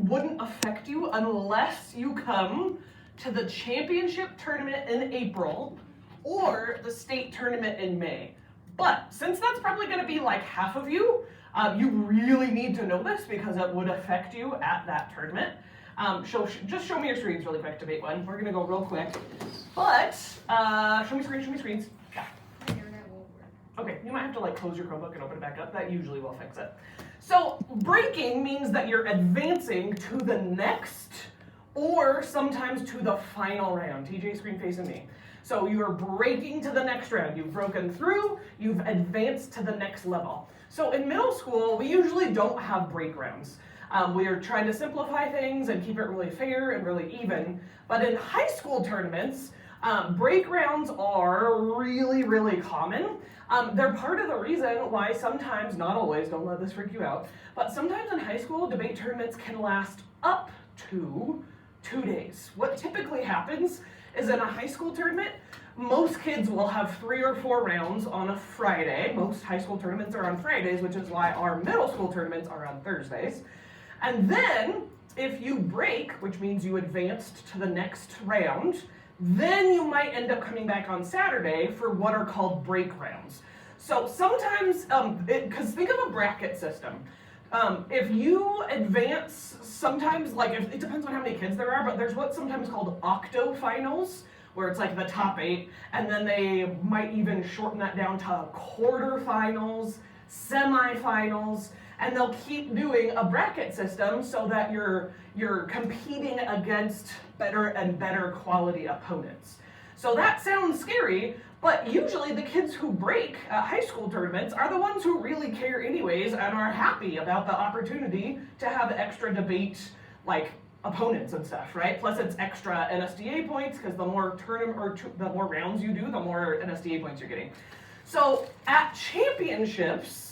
wouldn't affect you unless you come to the championship tournament in April or the state tournament in May. But since that's probably going to be like half of you, you really need to know this because it would affect you at that tournament. Just show me your screens really quick, debate one. We're going to go real quick. But show me screens. Yeah. My internet won't work. Okay, you might have to like close your Chromebook and open it back up. That usually will fix it. So breaking means that you're advancing to the next or sometimes to the final round. TJ, screen facing me. So you're breaking to the next round. You've broken through, you've advanced to the next level. So in middle school, we usually don't have break rounds. We are trying to simplify things and keep it really fair and really even. But in high school tournaments, break rounds are really, really common. They're part of the reason why sometimes, not always, don't let this freak you out, but sometimes in high school, debate tournaments can last up to 2 days. What typically happens is in a high school tournament, most kids will have 3 or 4 rounds on a Friday. Most high school tournaments are on Fridays, which is why our middle school tournaments are on Thursdays. And then, if you break, which means you advanced to the next round, then you might end up coming back on Saturday for what are called break rounds. So sometimes, because think of a bracket system. If you advance, sometimes, like, it depends on how many kids there are, but there's what's sometimes called octo-finals, where it's like the top 8, and then they might even shorten that down to quarterfinals, semifinals, and they'll keep doing a bracket system so that you're competing against better and better quality opponents. So that sounds scary, but usually the kids who break at high school tournaments are the ones who really care anyways and are happy about the opportunity to have extra debate, like opponents and stuff, right? Plus it's extra NSDA points because the more the more rounds you do, the more NSDA points you're getting. So at championships,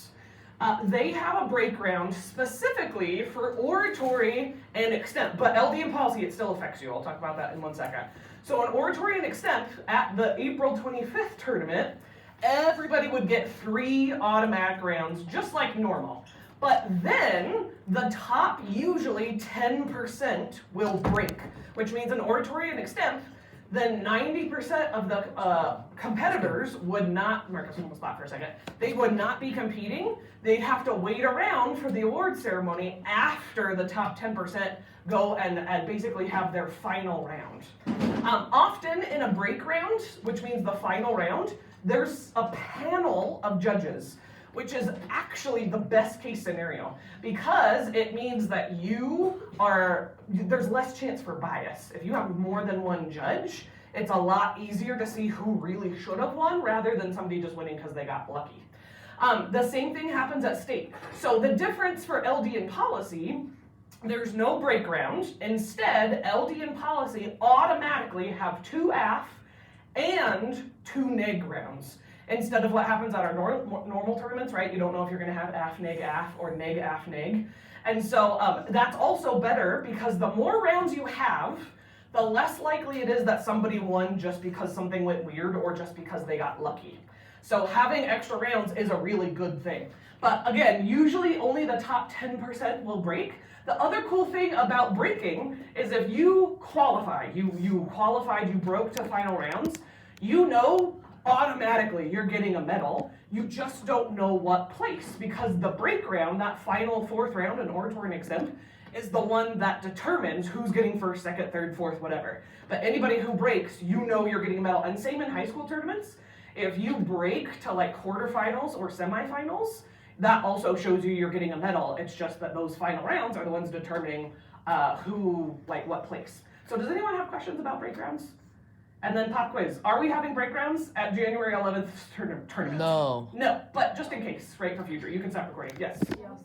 they have a break round specifically for oratory and extemp, but LD and policy, it still affects you. I'll talk about that in 1 second. So in oratory and extemp, at the April 25th tournament, everybody would get 3 automatic rounds, just like normal. But then, the top usually 10% will break, which means in oratory and extemp, then 90% of the competitors would not, Marcus, hold the spot for a second, they would not be competing. They'd have to wait around for the award ceremony after the top 10% go and basically have their final round. Often in a break round, which means the final round, there's a panel of judges, which is actually the best case scenario because it means that there's less chance for bias. If you have more than one judge, it's a lot easier to see who really should have won rather than somebody just winning because they got lucky. The same thing happens at state. So the difference for LD and policy, there's no break round. Instead, LD and policy automatically have 2 AF and 2 neg rounds. Instead of what happens at our normal tournaments, right? You don't know if you're going to have AF or neg AF neg. And so that's also better because the more rounds you have, the less likely it is that somebody won just because something went weird or just because they got lucky. So having extra rounds is a really good thing. But again, usually only the top 10% will break. The other cool thing about breaking is if you qualify, you qualified, you broke to final rounds, you know automatically you're getting a medal. You just don't know what place because the break round, that final 4th round in oratory and extemp, is the one that determines who's getting 1st, 2nd, 3rd, 4th, whatever. But anybody who breaks, you know you're getting a medal. And same in high school tournaments. If you break to like quarterfinals or semifinals, that also shows you you're getting a medal. It's just that those final rounds are the ones determining what place. So does anyone have questions about break rounds? And then pop quiz. Are we having break rounds at January 11th tournament? No. No, but just in case, right, for future. You can stop recording. Yes? Yes.